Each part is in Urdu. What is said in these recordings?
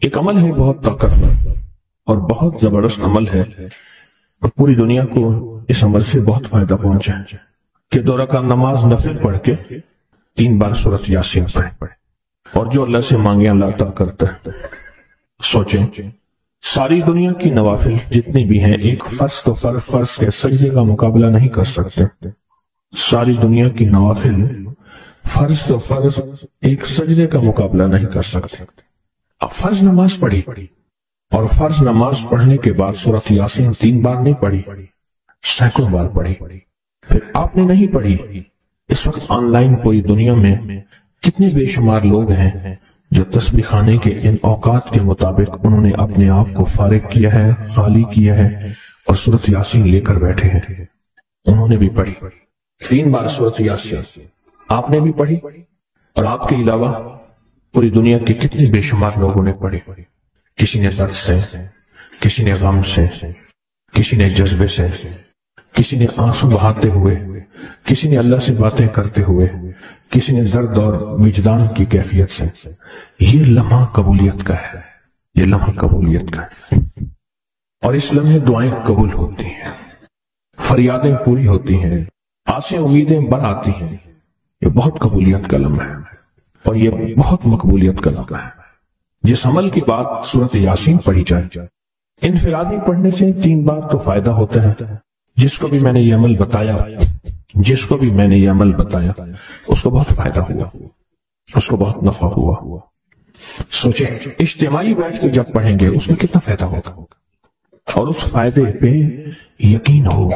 ایک عمل ہے بہت طاقتور اور بہت زبردست عمل ہے، اور پوری دنیا کو اس عمل سے بہت فائدہ پہنچا ہے کہ 2 رکعت نماز نفل پڑھ کے 3 بار سورۃ یاسین پڑھے، اور جو اللہ سے مانگے اللہ عطا کرتا ہے۔ سوچیں، ساری دنیا کی نوافل جتنی بھی ہیں ایک فرض تو فرض کے سجدے کا مقابلہ نہیں کر سکتے۔ ساری دنیا کی نوافل فرض تو فرض ایک سجدے کا مقابلہ نہیں کر سکتے۔ اب فرض نماز پڑھی، اور فرض نماز پڑھنے کے بعد سورۃ یاسین 3 بار نہیں پڑھی، سینکڑوں بار پڑھی۔ پھر آپ نے نہیں پڑھی، اس وقت آن لائن پوری دنیا میں کتنے بے شمار لوگ ہیں جو تسبیح خانے کے ان اوقات کے مطابق انہوں نے اپنے آپ کو فارغ کیا ہے، خالی کیا ہے، اور سورۃ یاسین لے کر بیٹھے ہیں۔ انہوں نے بھی پڑھی 3 بار سورۃ یاسین، آپ نے بھی پڑھی، اور آپ کے علاوہ پوری دنیا کے کتنے بے شمار لوگوں نے پڑھی۔ کسی نے درد سے، کسی نے غم سے، کسی نے جذبے سے، کسی نے آنسو بہاتے ہوئے، کسی نے اللہ سے باتیں کرتے ہوئے، کسی نے درد اور وجدان کی کیفیت سے۔ یہ لمحہ قبولیت کا ہے، یہ لمحہ قبولیت کا ہے، اور اس لمحے دعائیں قبول ہوتی ہیں، فریادیں پوری ہوتی ہیں، آسیں امیدیں بڑھ آتی ہیں۔ یہ بہت قبولیت کا لمحہ ہے، اور یہ بہت مقبولیت کا لمحہ ہے۔ جس عمل کی بات سورۃ یاسین پڑھی جائے، انفرادی پڑھنے سے 3 بار تو فائدہ ہوتا ہے۔ جس کو بھی میں نے یہ عمل بتایا، اس کو بہت فائدہ ہوا، اس کو بہت نفع ہوا۔ سوچیں، اجتماعی بیٹھ کے جب پڑھیں گے اس میں کتنا فائدہ ہوگا، اور اس فائدے پہ یقین ہو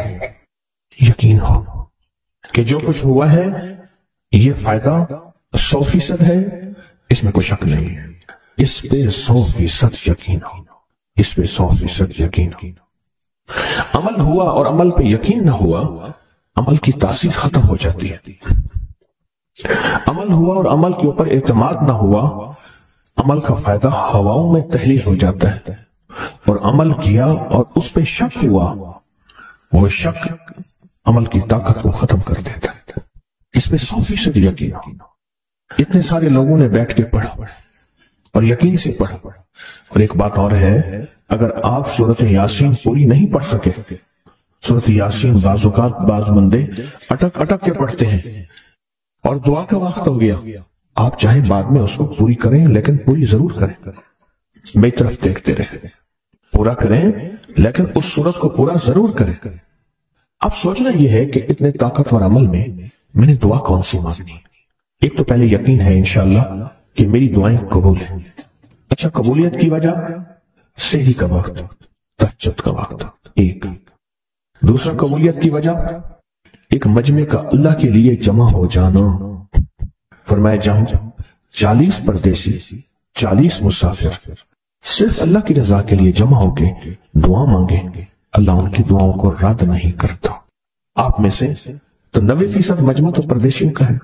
کہ جو کچھ ہوا ہے یہ فائدہ 100% ہے، اس میں کوئی شک نہیں ہے۔ اس پہ 100% یقین ہو، اس پہ 100% یقین ہو۔ عمل ہوا اور عمل پہ یقین نہ ہوا، عمل کی تاثیر ختم ہو جاتی ہے۔ عمل ہوا اور عمل کے اوپر اعتماد نہ ہوا، عمل کا فائدہ ہواؤں میں تحلیل ہو جاتا ہے، اور عمل کیا اور اس پہ شک ہوا، وہ شک عمل کی طاقت کو ختم کر دیتا ہے۔ اس پہ 100% یقین ہو۔ اتنے سارے لوگوں نے بیٹھ کے پڑھا اور یقین سے پڑھا، اور ایک بات اور ہے، اگر آپ سورۃ یاسین پوری نہیں پڑھ سکے، سورۃ یاسین بعض اوقات بعض بندے اٹک کے پڑھتے ہیں، اور دعا کا وقت ہو گیا، آپ چاہیں بعد میں اس کو پوری کریں، لیکن پوری ضرور کریں، میری طرف دیکھتے رہیں، پورا کریں، لیکن اس سورت کو پورا ضرور کریں۔ اب سوچنا یہ ہے کہ اتنے طاقتور عمل میں نے دعا کون سی مانگنی؟ ایک تو پہلے یقین ہے انشاءاللہ کہ میری دعائیں قبول ہیں۔ اچھا، قبولیت کی وجہ سحری کا وقت، تہجد کا وقت، ایک دوسرا قبولیت کی وجہ ایک مجمع کا اللہ کے لیے جمع ہو جانا۔ فرمایا جہاں 40 پردیسی، 40 مسافر صرف اللہ کی رضا کے لیے جمع ہو کے دعا مانگیں، اللہ ان کی دعاؤں کو رد نہیں کرتا۔ آپ میں سے تو 90% مجمع تو پردیسیوں کا ہے،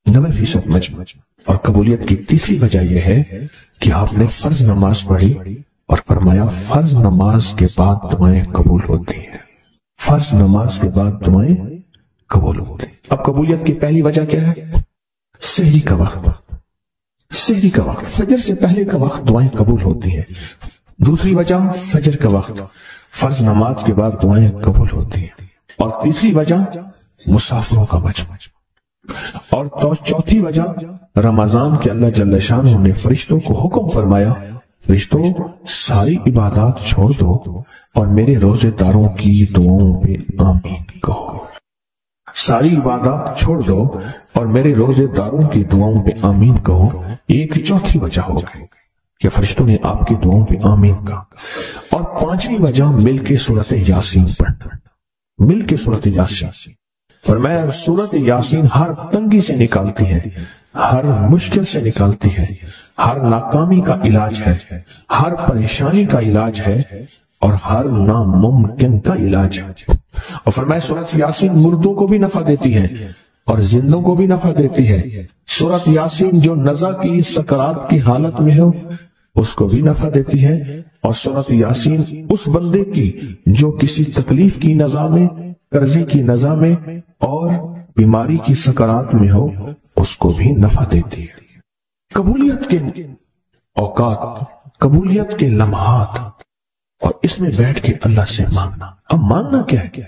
90% مجمع۔ اور قبولیت کی تیسری وجہ یہ ہے کہ آپ نے فرض نماز پڑھی، اور فرمایا فرض نماز کے بعد دعائیں قبول ہوتی ہیں، فرض نماز کے بعد دعائیں قبول ہوتی ہیں۔ اب قبولیت کی پہلی وجہ کیا ہے؟ سحری کا وقت، سحری کا وقت، فجر سے پہلے کا وقت دعائیں قبول ہوتی ہیں۔ دوسری وجہ فجر کا وقت، فرض نماز کے بعد دعائیں قبول ہوتی ہیں۔ اور تیسری وجہ مسافروں کا مجمع، اور چوتھی وجہ رمضان کے اللہ جل شانہ نے فرشتوں کو حکم فرمایا، فرشتوں ساری عبادات چھوڑ دو اور میرے روزے داروں کی دعاؤں پہ آمین کہو۔ ساری عبادات چھوڑ دو اور میرے روزے داروں کی دعاؤں پہ آمین کہو۔ ایک چوتھی وجہ ہو گئی کہ فرشتوں نے آپ کی دعاؤں پہ آمین کہا۔ اور پانچویں وجہ مل کے سورۃ یاسین پڑھنا، مل کے سورۃ یاسین۔ فرمایا سورۃ یاسین ہر تنگی سے نکالتی ہے، ہر مشکل سے نکالتی ہے، ہر ناکامی کا علاج ہے، ہر پریشانی کا علاج ہے، اور ہر ناممکن کا علاج ہے۔ اور فرمایا سورۃ یاسین مردوں کو بھی نفع دیتی ہے اور زندوں کو بھی نفع دیتی ہے۔ سورۃ یاسین جو نزع کی سکرات کی حالت میں ہو اس کو بھی نفع دیتی ہے، اور سورۃ یاسین اس بندے کی جو کسی تکلیف کی نزع میں، قرضے کی نزع میں اور بیماری کی سکرات میں ہو اس کو بھی نفع دیتی ہے۔ قبولیت کے اوقات، قبولیت کے لمحات، اور اس میں بیٹھ کے اللہ سے مانگنا۔ اب مانگنا کیا ہے؟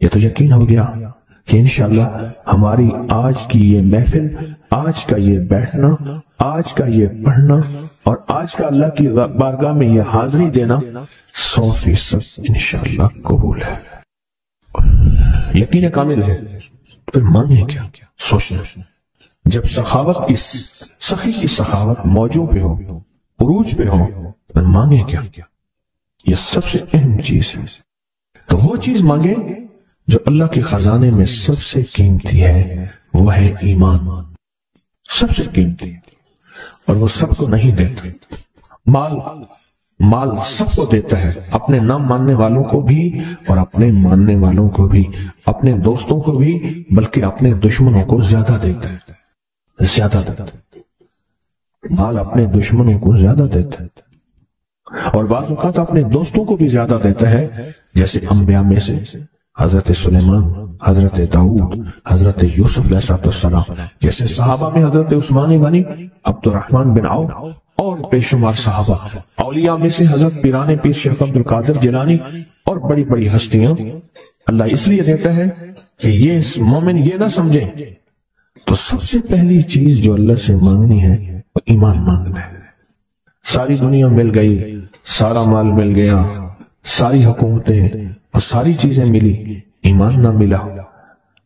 یہ تو یقین ہو گیا کہ انشاءاللہ ہماری آج کی یہ محفل، آج کا یہ بیٹھنا، آج کا یہ پڑھنا، اور آج کا اللہ کی بارگاہ میں یہ حاضری دینا 100% انشاءاللہ قبول ہے، یقین کامل ہے۔ پھر مانگیں کیا؟ سوچنا۔ جب سخاوت کی سخی کی سخاوت موجوں پہ ہو، عروج پہ ہو، پھر مانگیں کیا؟ یہ سب سے اہم چیز ہے۔ تو وہ چیز مانگیں جو اللہ کے خزانے میں سب سے قیمتی ہے، وہ ہے ایمان، سب سے قیمتی، اور وہ سب کو نہیں دیتا۔ مال سب کو دیتا ہے، اپنے نہ ماننے والوں کو بھی اور اپنے ماننے والوں کو بھی، اپنے دوستوں کو بھی، بلکہ اپنے دشمنوں کو زیادہ دیتا ہے، زیادہ دیتا ہے۔ مال اپنے دشمنوں کو زیادہ دیتا ہے، اور بعض اوقات اپنے دوستوں کو بھی زیادہ دیتا ہے، جیسے انبیاء میں سے حضرت سلیمان، حضرت داؤد، حضرت یوسف علیہ السلام، جیسے صحابہ میں حضرت عثمان غنی، عبد الرحمن بن عوف، اور بے شمار صحابہ۔ اولیاء میں سے حضرت پیران پیر شیخ عبد القادر جیلانی، اور بڑی بڑی ہستیاں۔ اللہ اس لیے دیتا ہے کہ یہ مومن یہ نہ سمجھے۔ تو سب سے پہلی چیز جو اللہ سے مانگنی ہے وہ ایمان مانگنا ہے۔ ساری دنیا مل گئی، سارا مال مل گیا، ساری حکومتیں اور ساری چیزیں ملی، ایمان نہ ملا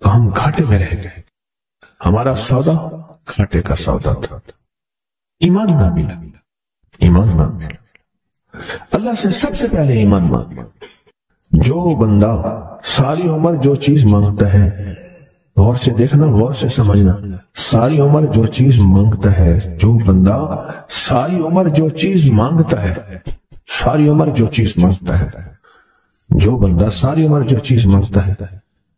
تو ہم گھاٹے میں رہ گئے، ہمارا سودا گھاٹے کا سودا تھا۔ ایمان نہ ملا، ایمان نہ ملا۔ اللہ سے سب سے پہلے ایمان مانگنا۔ جو بندہ ساری عمر جو چیز مانگتا ہے، غور سے دیکھنا، غور سے سمجھنا، ساری عمر جو چیز مانگتا ہے، جو بندہ ساری عمر جو چیز مانگتا ہے، ساری عمر جو چیز مانگتا ہے، جو بندہ ساری عمر جو چیز مانگتا ہے،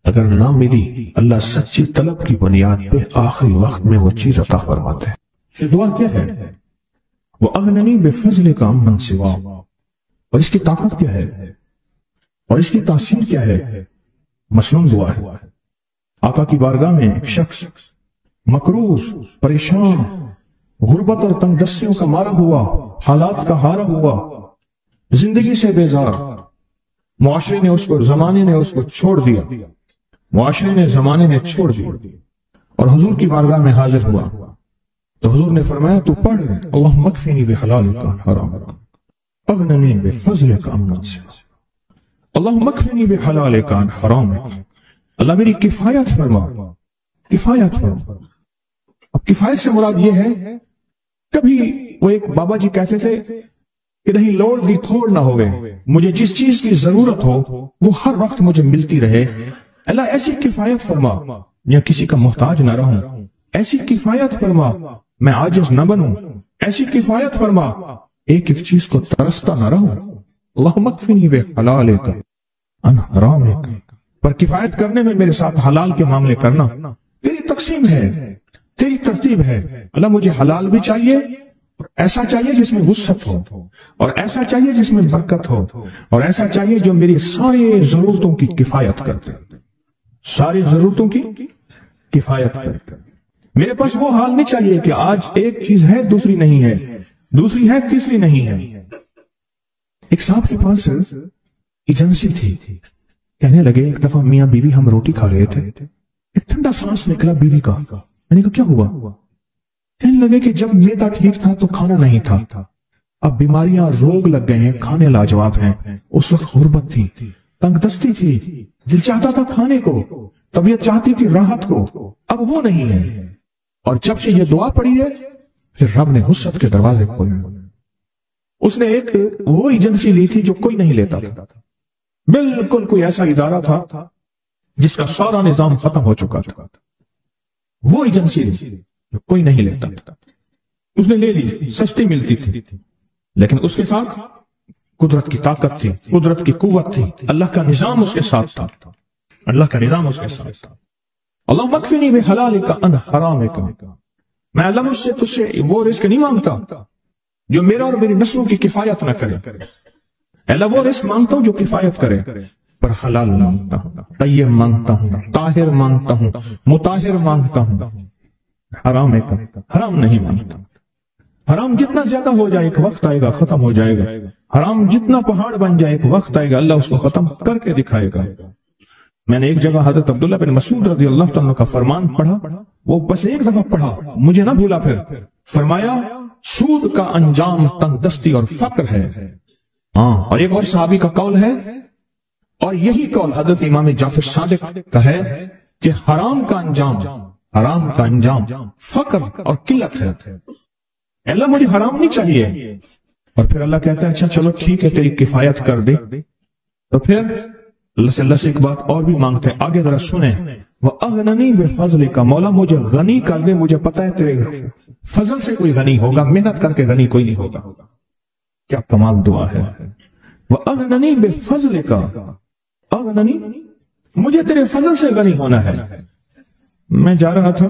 اگر نہ ملی، اللہ سچی طلب کی بنیاد پہ آخری وقت میں وہ چیز عطا فرماتے ہیں۔ یہ دعا کیا ہے؟ وہ اغننی بفضل کا من سوا، اور اس کی طاقت کیا ہے اور اس کی تاثیر کیا ہے؟ مثلاً دعا ہے۔ آقا کی بارگاہ میں ایک شخص مقروض، پریشان، غربت اور تنگ دستیوں کا مارا ہوا، حالات کا ہارا ہوا، زندگی سے بیزار، معاشرے نے اس کو، زمانے نے اس کو چھوڑ دیا، معاشرے نے، زمانے نے چھوڑ دیا، اور حضور کی بارگاہ میں حاضر ہوا تو حضور نے فرمایا تو پڑھ اللہم اکفنی بحلالک عن حرامک اغننی بفضلک عمن سواک، اللہم اکفنی بحلالک عن حرامک، اللہ میری کفایت فرما، کفایت فرما۔ اب کفایت سے مراد یہ ہے، کبھی وہ ایک بابا جی کہتے تھے کہ نہیں لوڑ دی تھوڑ نہ ہوئے، مجھے جس چیز کی ضرورت ہو وہ ہر وقت مجھے ملتی رہے، اللہ ایسی کفایت فرما، یا کسی کا محتاج نہ رہوں، ایسی کفایت فرما، میں عاجز نہ بنوں، ایسی کفایت فرما، ایک ایک چیز کو ترستا نہ رہوں، اللہم اکفنی بحلالک عن حرامک، پر کفایت کرنے میں میرے ساتھ حلال کے معاملے کرنا، تیری تقسیم ہے، تیری ترتیب ہے، اللہ مجھے حلال بھی چاہیے، اور ایسا چاہیے جس میں وسعت ہو، اور ایسا چاہیے جس میں برکت ہو، اور ایسا چاہیے جو میری ساری ضرورتوں کی کفایت کرتے، ساری ضرورتوں کی کفایت کرتے۔ میرے پاس وہ حال نہیں چاہیے کہ آج ایک چیز ہے دوسری نہیں ہے، دوسری ہے تیسری نہیں ہے۔ ایک صاحب کے پاس ایجنسی تھی، کہنے لگے ایک دفعہ میاں بیوی ہم روٹی کھا رہے تھے، ایک ٹھنڈا سانس نکلا بیوی کا، میں نے کہا کیا ہوا؟ کہنے لگے کہ جب میدا ٹھیک تھا تو کھانا نہیں تھا، اب بیماریاں روگ لگ گئے ہیں، کھانے لاجواب ہیں، اس وقت غربت تھی، تنگ دستی تھی، دل چاہتا تھا کھانے کو، طبیعت چاہتی تھی راحت کو، اب وہ نہیں ہے، اور جب سے یہ دعا پڑی ہے پھر رب نے وسعت کے دروازے کھولے۔ اس نے ایک وہ ایجنسی لی تھی جو کوئی نہیں لیتا تھا، بالکل کوئی ایسا ادارہ تھا جس کا سارا نظام ختم ہو چکا تھا، وہ ایجنسی لی جو کوئی نہیں لیتا تھا، اس نے لے لی، سستی ملتی تھی، لیکن اس کے ساتھ قدرت کی طاقت تھی، قدرت کی قوت تھی، اللہ کا نظام اس کے ساتھ تھا، اللہ کا نظام اس کے ساتھ تھا۔ اللہم اکفنی بحلالک عن حرامک، میں اللہ مجھ سے تجھ سے وہ رزق نہیں مانگتا جو میرا اور میری نسلوں کی کفایت نہ کرے، اللہ وہ رزق مانگتا ہوں جو کفایت کرے، پر حلال مانگتا ہوں، طیب مانگتا ہوں، طاہر مانگتا ہوں، مطاہر مانگتا ہوں، حرام نہیں مانگتا۔ حرام جتنا زیادہ ہو جائے ایک وقت آئے گا ختم ہو جائے گا. حرام جتنا پہاڑ بن جائے ایک وقت آئے گا اللہ اس کو ختم کر کے دکھائے گا. میں نے ایک جگہ حضرت عبداللہ بن مسعود رضی اللہ عنہ کا فرمان پڑھا, وہ بس ایک دفعہ پڑھا, مجھے نہ بھولا. پھر فرمایا سود کا انجام تنگ دستی اور فقر ہے. اور ایک اور صحابی کا قول ہے, اور یہی قول حضرت امام جعفر صادق کا ہے کہ حرام کا انجام فقر اور قلت ہے. اللہ مجھے حرام نہیں چاہیے. اور پھر اللہ کہتا ہے اچھا چلو ٹھیک ہے تیری کفایت کر دے. تو پھر اللہ سے ایک بات اور بھی مانگتے ہیں, آگے ذرا سنیں. وَأَغْنَنِي بِفَضْلِكَ, مولا مجھے غنی کر دے, مجھے پتا ہے تیرے فضل سے کوئی غنی ہوگا, محنت کر کے غنی کوئی نہیں ہوگا. کیا کمال دعا ہے. وَأَغْنَنِي بِفَضْلِكَ, اغننی, مجھے تیرے فضل سے غنی ہونا ہے. میں جا رہا تھا,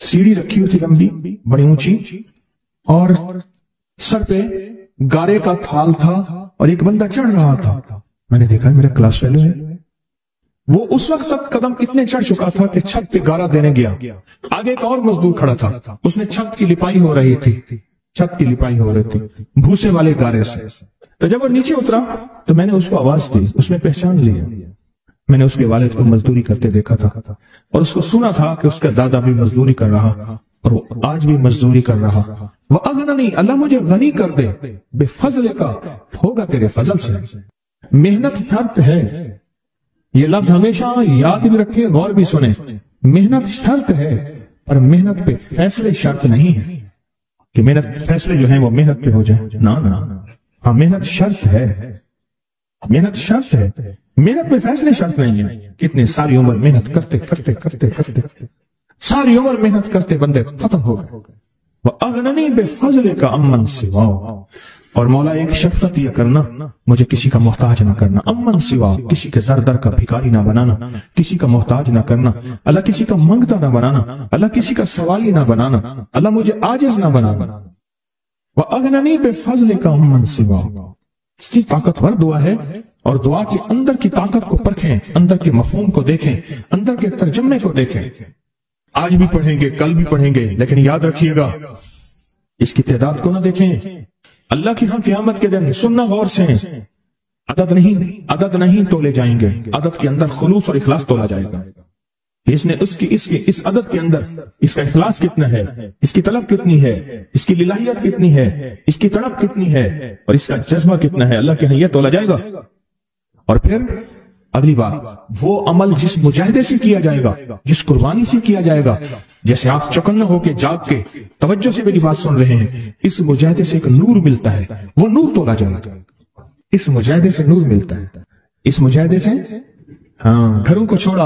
سیڑھی رکھی ہوئی تھی لمبی بڑی اونچی, اور سر پہ گارے کا تھال تھا اور ایک بندہ چڑھ رہا تھا. میں نے دیکھا میرا کلاس فیلو ہے. وہ اس وقت تک قدم اتنے چڑھ چکا تھا کہ چھت پہ گارا دینے گیا. آگے ایک اور مزدور کھڑا تھا, اس نے چھت کی لپائی ہو رہی تھی بھوسے والے گارے سے. تو جب وہ نیچے اترا تو میں نے اس کو آواز دی, اس نے پہچان لیا. میں نے اس کے والد کو مزدوری کرتے دیکھا تھا اور اس کو سنا تھا کہ اس کا دادا بھی مزدوری کر رہا اور وہ آج بھی مزدوری کر رہا. وَأَغْنَنِي, اللہ مجھے غنی کر دے, بِفَضْلِكَ, ہوگا تیرے فضل سے. محنت شرط ہے, یہ لفظ ہمیشہ یاد بھی رکھیں, غور بھی سنیں. محنت شرط ہے پر محنت پہ فیصلے شرط نہیں ہے کہ محنت فیصلے جو ہیں وہ محنت پہ ہو جائیں. نہ, ہاں محنت شرط ہے, محنت پہ فیصلے شرط نہیں ہے. کتنے ساری عمر محنت کرتے ساری عمر محنت کرتے بندے ختم ہو گئے. وَأَغْنَنِي بِفَضْلِكَ عَمَّنْ سِوَاهُ, اور مولا ایک شفقت یہ کرنا, مجھے کسی کا محتاج نہ کرنا. عَمَّنْ سِوَاهُ, کسی کے در کا بھکاری نہ بنانا, کسی کا محتاج نہ کرنا. اللہ کسی کا منگتا نہ بنانا, اللہ کسی کا سوالی نہ بنانا, اللہ مجھے عاجز نہ بنانا. وَأَغْنَنِي بِفَضْلِكَ عَمَّنْ سِوَاهُ, کی طاقتور دعا ہے. اور دعا کے اندر کی طاقت کو پرکھیں, اندر کے مفہوم کو دیکھیں, اندر کے ترجمے کو دیکھیں. آج بھی پڑھیں گے, کل بھی پڑھیں گے, لیکن یاد رکھیے گا اس کی تعداد کو نہ دیکھیں. اللہ کی ہاں قیامت کے دن سننا غور سے, عدد نہیں تولے جائیں گے, عدد کے اندر خلوص اور اخلاص تولا جائے گا. اس عدد کے اندر اس کا اخلاص کتنا ہے, اس کی طلب کتنی ہے, اس کی للہیت کتنی ہے, اس کی طلب کتنی ہے, اور اس کا جذبہ کتنا ہے, اللہ کے ہاں یہ تولا جائے گا. اور پھر اگلی بات, وہ عمل جس مجاہدے سے کیا جائے گا, جس قربانی سے کیا جائے گا, جیسے آپ چوکنا ہو کے جاگ کے توجہ سے میری بات سن رہے ہیں, اس مجاہدے سے ایک نور ملتا ہے, وہ نور تولا جائے گا. اس مجاہدے سے نور ملتا ہے, اس مجاہدے سے. ہاں, گھروں کو چھوڑا,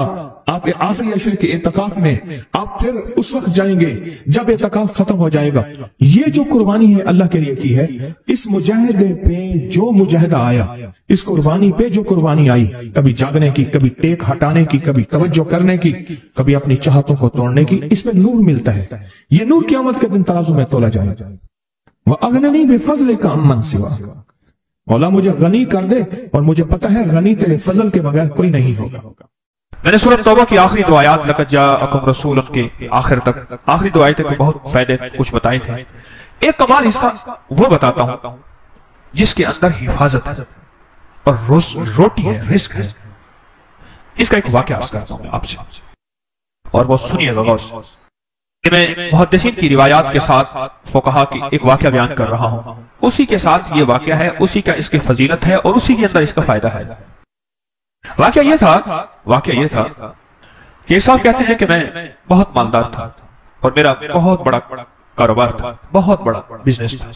آپ آخری عشرے کے اعتکاف میں آپ پھر اس وقت جائیں گے جب اعتکاف ختم ہو جائے گا. یہ جو قربانی ہے اللہ کے لیے کی ہے, اس مجاہدے پہ جو مجاہدہ آیا, اس قربانی پہ جو قربانی آئی, کبھی جاگنے کی, کبھی ٹیک ہٹانے کی, کبھی توجہ کرنے کی, کبھی اپنی چاہتوں کو توڑنے کی, اس میں نور ملتا ہے. یہ نور قیامت کے دن ترازو میں تولا جائے. وَأَغْنَنِي بِفَضْلِكَ عَمَّنْ سِوَاهُ, مولا مجھے غنی کر دے, اور مجھے پتا ہے غنی تیرے فضل کے بغیر کوئی نہیں ہوگا. میں نے سورۃ توبہ کی آخری دو آیات لقد جاءکم رسول کے آخر تک, آخری دو آیتیں بہت فائدے کچھ بتائے تھے. ایک کمال اس کا وہ بتاتا ہوں جس کے اندر حفاظت ہے اور روٹی ہے, رزق ہے. اس کا ایک واقعہ عرض کرتا ہوں آپ سے, اور وہ سنیے گا غور سے. میں محدثین کی روایات کے ساتھ فقہا کی ایک واقعہ بیان کر رہا ہوں, اسی کے ساتھ یہ واقعہ ہے, اسی کا اس کی فضیلت ہے, اور اسی کے اندر اس کا فائدہ ہے. واقعہ یہ تھا کہ صاحب کہتے ہیں کہ میں بہت مالدار تھا اور میرا بہت بڑا کاروبار تھا, بہت بڑا بزنس تھا.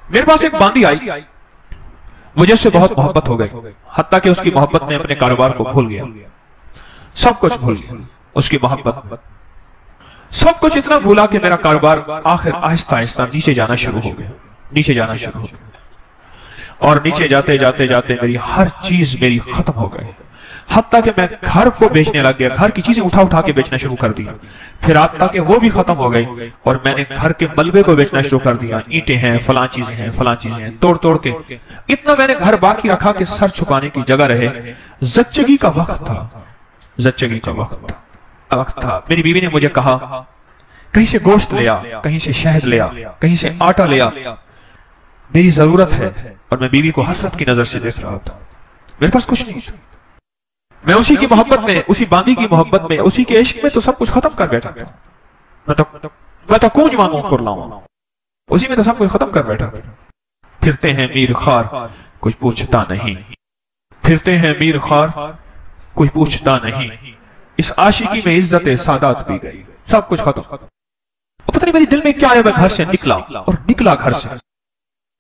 میرے پاس ایک باندی آئی, مجھے اس سے بہت محبت ہو گئی, حتیٰ کہ اس کی محبت میں اپنے کاروبار کو بھول گیا, سب کچھ بھول گیا. اس کی محبت سب کچھ اتنا بھولا کہ میرا کاروبار آخر آہستہ آہستہ نیچے جانا شروع ہو گیا, اور نیچے جاتے جاتے میری ہر چیز میری ختم ہو گئی. حتیٰ کہ میں گھر کو بیچنے لگ گیا, گھر کی چیزیں اٹھا کے بیچنا شروع کر دیا. پھر حتیٰ کہ وہ بھی ختم ہو گئی, اور میں نے گھر کے ملبے کو بیچنا شروع کر دیا. اینٹیں ہیں, فلاں چیزیں ہیں, توڑ کے اتنا میں نے گھر باقی رکھا کہ سر چھپانے کی جگہ رہے. زچگی کا وقت تھا. میری بیوی نے مجھے کہا کہیں سے گوشت لیا، کہیں سے شہد لیا، کہیں سے آٹا لیا. میری ضرورت ہے اور میں بیوی کو حسرت کی نظر سے دیکھ رہا تھا. میرے پاس کچھ نہیں. میں اسی کی محبت میں، اسی باندی کی محبت میں، اسی کے عشق میں تو سب کچھ ختم کر بیٹھا تھا. میں تو کونج مانگوں کر لاؤں، اسی میں تو سب کچھ ختم کر بیٹھا. پھرتے ہیں میر خار کچھ پوچھتا نہیں، پھرتے ہیں میر خار کوئی پوچھتا نہیں. اس عاشقی میں عزت سادات بھی گئی، سب کچھ ختم. پتہ نہیں میری دل میں کیا ہے. میں گھر سے نکلا اور نکلا گھر سے،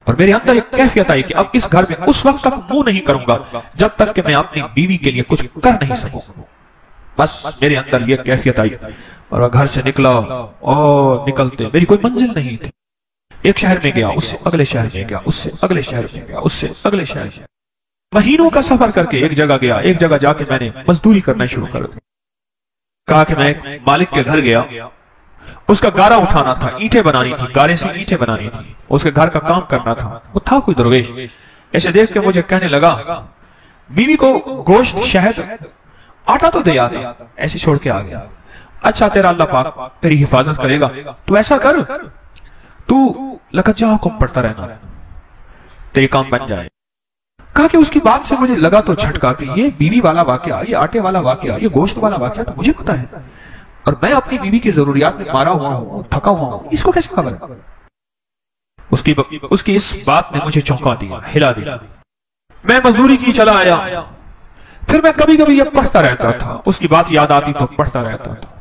اور میرے اندر ایک کیفیت آئی کہ اب اس گھر میں اس وقت تک منہ نہیں کروں گا جب تک کہ میں اپنی بیوی کے لیے کچھ کر نہیں سکوں. بس میرے اندر یہ کیفیت آئی اور میں گھر سے نکلا. اور نکلتے میری کوئی منزل نہیں تھی. ایک شہر میں گیا، اس سے اگلے شہر میں گیا، اس سے اگلے شہر میں گیا، اس سے اگلے شہر میں. مہینوں کا سفر کر کے ایک جگہ گیا. ایک جگہ جا کے میں نے مزدوری کرنا شروع کر دی. کہا کہ میں ایک مالک کے گھر گیا. اس کا گارا اٹھانا تھا، اینٹیں بنانی تھی، گارے سے اینٹیں بنانی تھی. اس کے گھر کا کام کرنا تھا. وہ تھا کوئی درویش. ایسے دیکھ کے مجھے کہنے لگا بیوی کو گوشت، شہد، آٹا تو دے آتا، ایسے چھوڑ کے آ گیا. اچھا تیرا اللہ پاک تیری حفاظت کرے گا، تو ایسا کر تو لقد جاءکم پڑھتا رہنا، تیری کام بن جائے. کہا کہ اس کی بات سے مجھے لگا تو جھٹکا کہ یہ بیوی والا واقعہ، یہ آٹے والا واقعہ، یہ گوشت والا واقعہ تو مجھے پتا ہے، اور میں اپنی بیوی کی ضروریات میں مارا ہوا ہوں، تھکا ہوا ہوں، اس کو کیسے خبر ہے؟ اس کی اس بات نے مجھے چونکا دیا، ہلا دیا. میں مزدوری کی چلا آیا. پھر میں کبھی کبھی یہ پڑھتا رہتا تھا، اس کی بات یاد آتی تو پڑھتا رہتا تھا.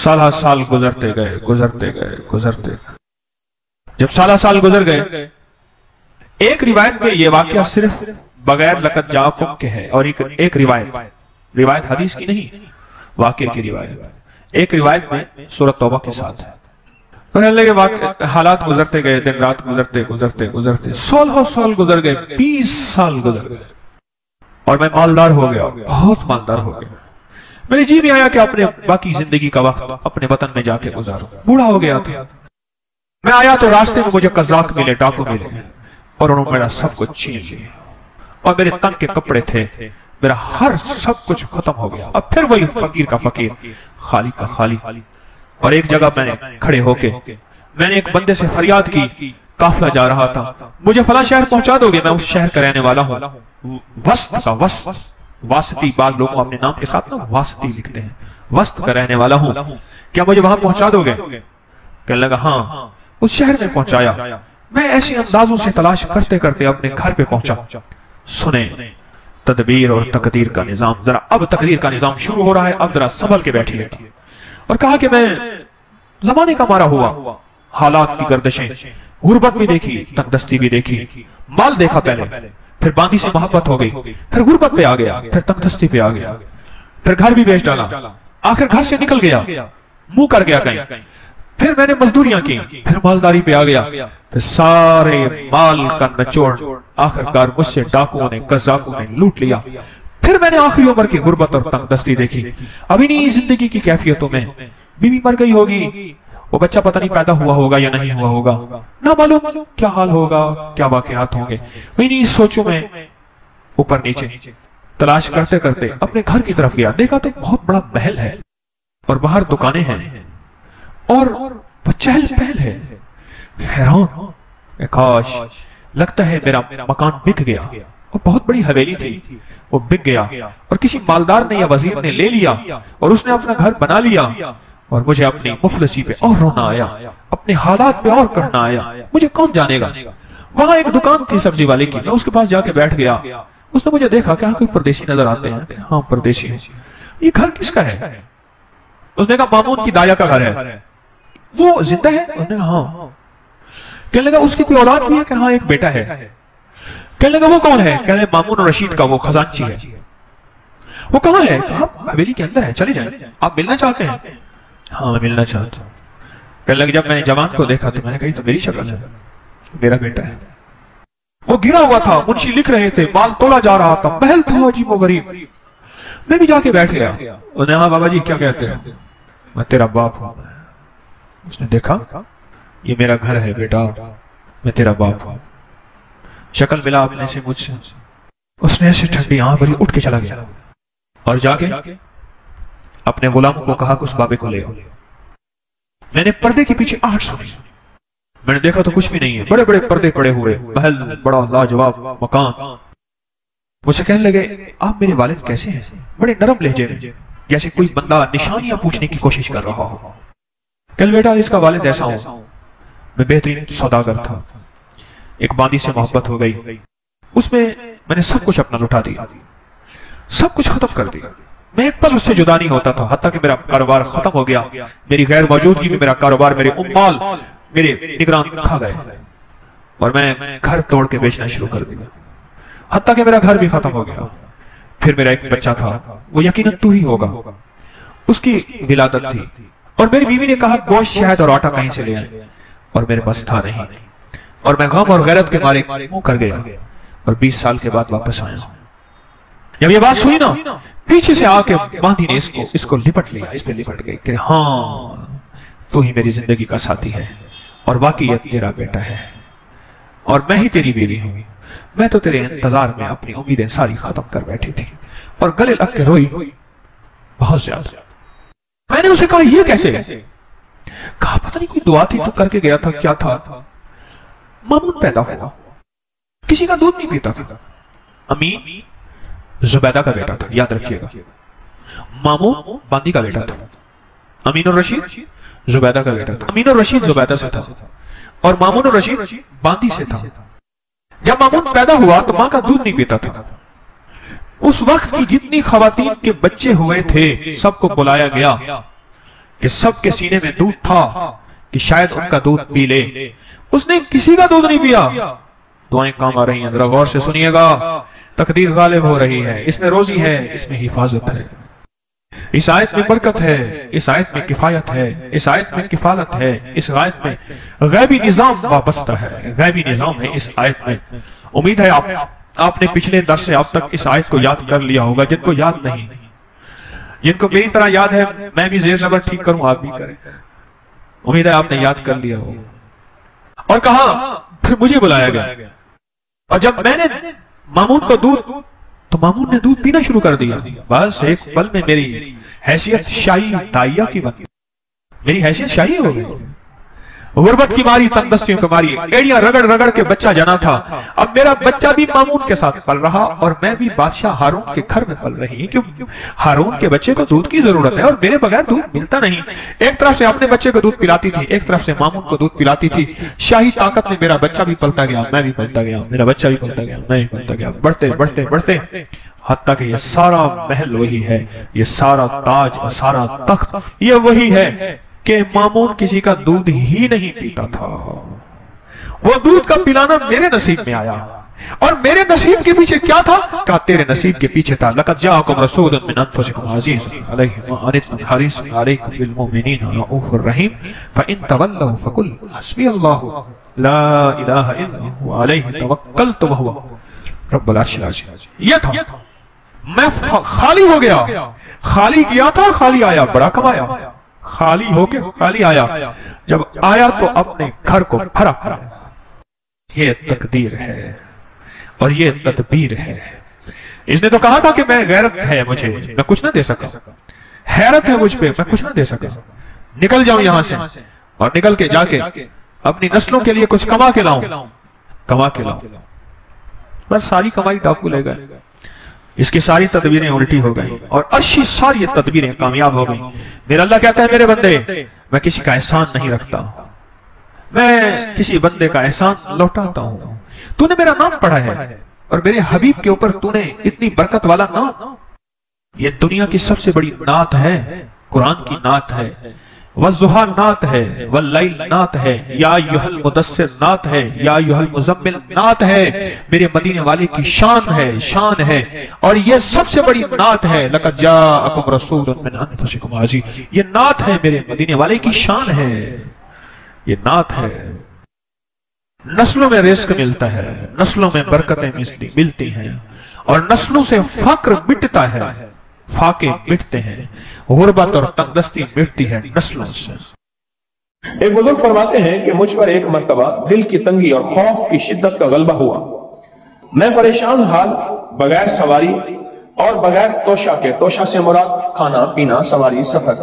سالہ سال گزرتے گئے گزرتے گئے گزرتے گئے. جب سالہ سال گزر گئے، ایک روایت میں یہ واقعہ صرف بغیر لقد جاءکم کے ہے، اور ایک روایت حدیث کی نہیں، واقعے کی روایت. ایک روایت میں سورۃ توبہ کے ساتھ ہے. حالات گزرتے گئے، دن رات گزرتے گزرتے گزرتے 16 سال گزر گئے، 20 سال گزر گئے، اور میں مالدار ہو گیا، بہت مالدار ہو گیا. میرے جی میں آیا کہ اپنے باقی زندگی کا وقت اپنے وطن میں جا کے گزاروں. بوڑھا ہو گیا تھا. میں آیا تو راستے میں مجھے قزاق ملے، ڈاکو ملے، اور انہوں نے میرا سب کچھ چھین لیا. اور میرے تن کے کپڑے تھے، میرا ہر سب کچھ ختم ہو گیا. اب پھر وہی فقیر کا فقیر، خالی کا خالی. اور ایک جگہ میں نے کھڑے ہو کے میں نے ایک بندے سے فریاد کی. قافلہ جا رہا تھا، مجھے فلاں شہر پہنچا دو گے؟ میں اس شہر کا رہنے والا ہوں. وسط کا واسطی، بعض لوگوں اپنے نام کے ساتھ نا واسطی لکھتے ہیں. وسط کا رہنے والا ہوں، کیا مجھے وہاں پہنچا دو گے؟ کہنے لگا ہاں. اس شہر میں پہنچایا. میں ایسے اندازوں سے تلاش کرتے کرتے اپنے گھر پہ پہنچا. سنیں تدبیر اور تقدیر کا نظام. ذرا اب تقدیر کا نظام شروع ہو رہا ہے، اب ذرا سنبھل کے بیٹھیے. اور کہا کہ میں زمانے کا مارا ہوا، حالات کی گردشیں، غربت بھی دیکھی، تنگدستی بھی دیکھی. مال دیکھا پہلے، پھر باندی سے محبت ہو گئی، پھر غربت پہ آ گیا، پھر تنگدستی پہ آ گیا، پھر گھر بھی بیچ ڈالا، آخر گھر سے نکل گیا، منہ کر گیا کہیں. پھر میں نے مزدوریاں کی، پھر مالداری پہ آ گیا، پھر سارے مال کا نچوڑ آخرکار مجھ سے ڈاکوؤں نے، قزاقوں نے لوٹ لیا. پھر میں نے آخری عمر کی غربت اور تنگدستی دیکھی. ابھی نہیں زندگی کی کیفیتوں میں بیوی مر گئی ہوگی، وہ بچہ پتہ نہیں پیدا ہوا ہوگا یا نہیں ہوا ہوگا، نہ معلوم کیا حال ہوگا، کیا واقعات ہوں گے. میں نہیں سوچوں میں اوپر نیچے تلاش کرتے کرتے اپنے گھر کی طرف گیا. دیکھا تو بہت بڑا محل ہے، اور باہر دکانیں ہیں، اور چہل پہل ہے. حیران، کاش لگتا ہے میرا مکان بک گیا. اور بہت بڑی حویلی تھی، وہ بک گیا، اور کسی مالدار نے یا وزیر نے لے لیا، اور اس نے اپنا گھر بنا لیا. اور مجھے اپنی مفلسی پہ اور رونا آیا، اپنے حالات پہ اور کرنا آیا. مجھے کون جانے گا. وہاں ایک دکان تھی سبزی والے کی، میں اس کے پاس جا کے بیٹھ گیا. اس نے مجھے دیکھا کہ کوئی پردیسی نظر آتے ہیں. ہاں پردیسی ہے. یہ گھر کس کا ہے؟ اس نے کہا مامون کی دایا کا گھر ہے. وہ زندہ ہے؟ اس نے کہا ہاں. کہنے لگا اس کی کوئی اولاد بھی ہے؟ کہ ہاں ایک بیٹا ہے. کہنے لگا وہ کون ہے؟ کہنے لگا مامون رشید کا وہ خزانچی ہے. وہ کہاں ہے؟ آپ حویلی کے اندر ہے، چلے جائیں. آپ ملنا چاہتے ہیں؟ ہاں ملنا چاہتا ہوں. کہنے لگا جب میں نے جوان کو دیکھا تو میں نے کہا تو میری شکل ہے، میرا بیٹا ہے. وہ گرا ہوا تھا، منشی لکھ رہے تھے، مال تولا جا رہا تھا، محل تھا عجیب و غریب. میں بھی جا کے بیٹھ گیا. انہوں نے کہا بابا جی کیا کہتے ہیں؟ میں تیرا باپ ہوں. اس نے دیکھا یہ میرا گھر ہے بیٹا، میں تیرا باپ ہوں. شکل ملا اپنے سے مجھ سے. اس نے ایسے ٹھنڈی آنکھ بھری اٹھ کے چلا گیا، اور جا کے اپنے غلام کو کہا کہ اس بابے کو لے آؤ. میں نے پردے کے پیچھے آہٹ سنی. میں نے دیکھا تو کچھ بھی نہیں ہے, بڑے بڑے پردے پڑے ہوئے, محل بڑا لاجواب مکان. مجھ سے کہنے لگے آپ میرے والد کیسے ہیں؟ بڑے نرم لہجے میں, جیسے کوئی بندہ نشانیاں پوچھنے کی کوشش کر رہا ہو. کل بیٹا اس کا والد ایسا ہو, میں بہترین سوداگر تھا, ایک باندی سے محبت ہو گئی, اس میں میں نے سب کچھ اپنا لٹا دیا, سب کچھ ختم کر دیا. میں ایک پل اس سے جدا نہیں ہوتا تھا, حتیٰ کہ میرا کاروبار ختم ہو گیا, میری غیر موجودگی میں میرا کاروبار, میرے اموال میرے نگران کھا گئے, اور میں گھر توڑ کے بیچنا شروع کر دیا, حتیٰ کہ میرا گھر بھی ختم ہو گیا. پھر میرا ایک بچہ تھا, وہ یقیناً تو ہی ہوگا, اس کی ولادت تھی, اور میری بیوی نے کہا گوشت شہد اور آٹا کہیں سے لے آئے, اور میرے پاس تھا نہیں, اور میں غم اور غیرت کے مارے منہ کر گیا, اور 20 سال کے بعد واپس آیا. جب یہ بات سنی نا, پیچھے سے آ کے باندھی نے اس کو لپٹ لیا, اس پہ لپٹ گئی کہ ہاں تو ہی میری زندگی کا ساتھی ہے, اور واقعی یہ تیرا بیٹا ہے, اور میں ہی تیری بیوی ہوں. میں تو تیرے انتظار میں اپنی امیدیں ساری ختم کر بیٹھی تھی, اور گلے لگ کے روئی بہت زیادہ. میں نے اسے کہا یہ کیسے؟ کہا پتہ نہیں کوئی دعا تھی تو کر کے گیا تھا, کیا تھا, مامون پیدا ہوا, کسی کا دودھ نہیں پیتا تھا. امین زبیدہ کا بیٹا تھا, یاد رکھیے گا. مامون باندی کا بیٹا تھا, امین الرشید زبیدہ کا بیٹا تھا. امین الرشید زبیدہ سے تھا, اور مامون الرشید باندی سے تھا. جب مامون پیدا ہوا تو ماں کا دودھ نہیں پیتا تھا. اس وقت کی جتنی خواتین کے بچے ہوئے تھے سب کو بلایا گیا کہ سب کے سینے میں دودھ تھا کہ شاید ان کا دودھ پی لے. اس نے کسی کا دودھ نہیں پیا. دعائیں کام آ رہی ہیں, ذرا غور سے سنیے گا. تقدیر غالب ہو رہی ہے, اس میں روزی ہے, اس میں حفاظت ہے, اس آیت میں برکت ہے, اس آیت میں کفایت ہے, اس آیت میں کفالت ہے, اس آیت میں غیبی نظام وابستہ ہے, غیبی نظام ہے اس آیت میں. امید ہے آپ نے پچھلے درس سے اب تک اس آیت کو یاد کر لیا ہوگا. جن کو یاد نہیں, جن کو میری طرح یاد ہے, میں بھی زیر زبر ٹھیک کروں, آپ بھی کریں. امید ہے آپ نے یاد کر لیا ہوگا. اور کہا پھر مجھے بلایا گیا, اور جب میں نے مامون کو دودھ, تو مامون نے دودھ پینا شروع کر دیا. بس ایک پل میں میری حیثیت شاہی دائیا کی بن گئی, میری حیثیت شاہی ہو گئی. غربت کی ماری, تندرستیوں کی ماری, ایڑیاں رگڑ رگڑ کے بچہ جنا تھا. اب میرا بچہ بھی مامون کے ساتھ پل رہا, اور میں بھی بادشاہ ہارون کے گھر میں پل رہی, کیونکہ ہارون کے بچے کو دودھ کی ضرورت ہے, اور میرے بغیر دودھ ملتا نہیں. ایک طرف سے اپنے بچے کو دودھ پلاتی تھی, ایک طرف سے مامون کو دودھ پلاتی تھی. شاہی طاقت میں میرا بچہ بھی پلتا گیا, میں بھی پلتا گیا, میرا بچہ بھی پلتا گیا, میں بھی پلتا گیا, بڑھتے بڑھتے بڑھتے, حتیٰ کہ یہ سارا محل وہی ہے, یہ سارا تاج اور سارا تخت یہ وہی ہے کہ مامون کسی کا دودھ ہی نہیں پیتا تھا. وہ دودھ کا پلانا میرے نصیب میں آیا, اور میرے نصیب کے پیچھے کیا تھا؟ کہا تیرے نصیب کے پیچھے تھا لقد جاءکم رسول من انفسکم عزیز علیہ ما عنتم حریص علیکم بالمؤمنین رؤوف الرحیم فإن تولوا فقل حسبی اللہ لا الہ الا هو علیہ توکلت وهو رب العرش العظیم. یہ تھا, میں خالی ہو گیا, خالی کیا تھا, خالی آیا, بڑا کمایا, خالی ہو کے خالی آیا. جب آیا تو اپنے گھر کو بھرا بھرا. یہ تقدیر ہے اور یہ تدبیر ہے. اس نے تو کہا تھا کہ میں غیرت ہے مجھے, میں کچھ نہ دے سکا, حیرت ہے مجھ پہ, میں کچھ نہ دے سکا, نکل جاؤں یہاں سے, اور نکل کے جا کے اپنی نسلوں کے لیے کچھ کما کے لاؤں, کما کے لاؤں. بس ساری کمائی ڈاکو لے گئے. اس کی ساری تدبیریں الٹی ہو گئی, اور ارشی ساری تدبیریں کامیاب ہو گئی. میرا اللہ کہتا ہے میرے بندے, میں کسی کا احسان نہیں رکھتا, میں کسی بندے کا احسان لوٹاتا ہوں. تو نے میرا نام پڑھا ہے, اور میرے حبیب کے اوپر تو نے اتنی برکت والا نام. یہ دنیا کی سب سے بڑی نعت ہے, قرآن کی نعت ہے, والضحیٰ نعت ہے, واللیل نعت ہے, یا ایھا المدثر نعت ہے, یا ایھا المزمل نعت ہے. میرے مدینے والے کی شان ہے, شان ہے, اور یہ سب سے بڑی نعت ہے. لقد جاءکم رسول من انفسکم عزیز, یہ نعت ہے میرے مدینے والے کی شان ہے, یہ نعت ہے. نسلوں میں رزق ملتا ہے, نسلوں میں برکتیں ملتی ہیں, اور نسلوں سے فقر مٹتا ہے, فاقے مٹتے ہیں, غربت اور تندرستی مٹتی ہے نسلوں سے. ایک بزرگ فرماتے ہیں کہ مجھ پر ایک مرتبہ دل کی تنگی اور خوف کی شدت کا غلبہ ہوا. میں پریشان حال, بغیر سواری اور بغیر توشہ کے, توشہ سے مراد کھانا پینا, سواری, سفر,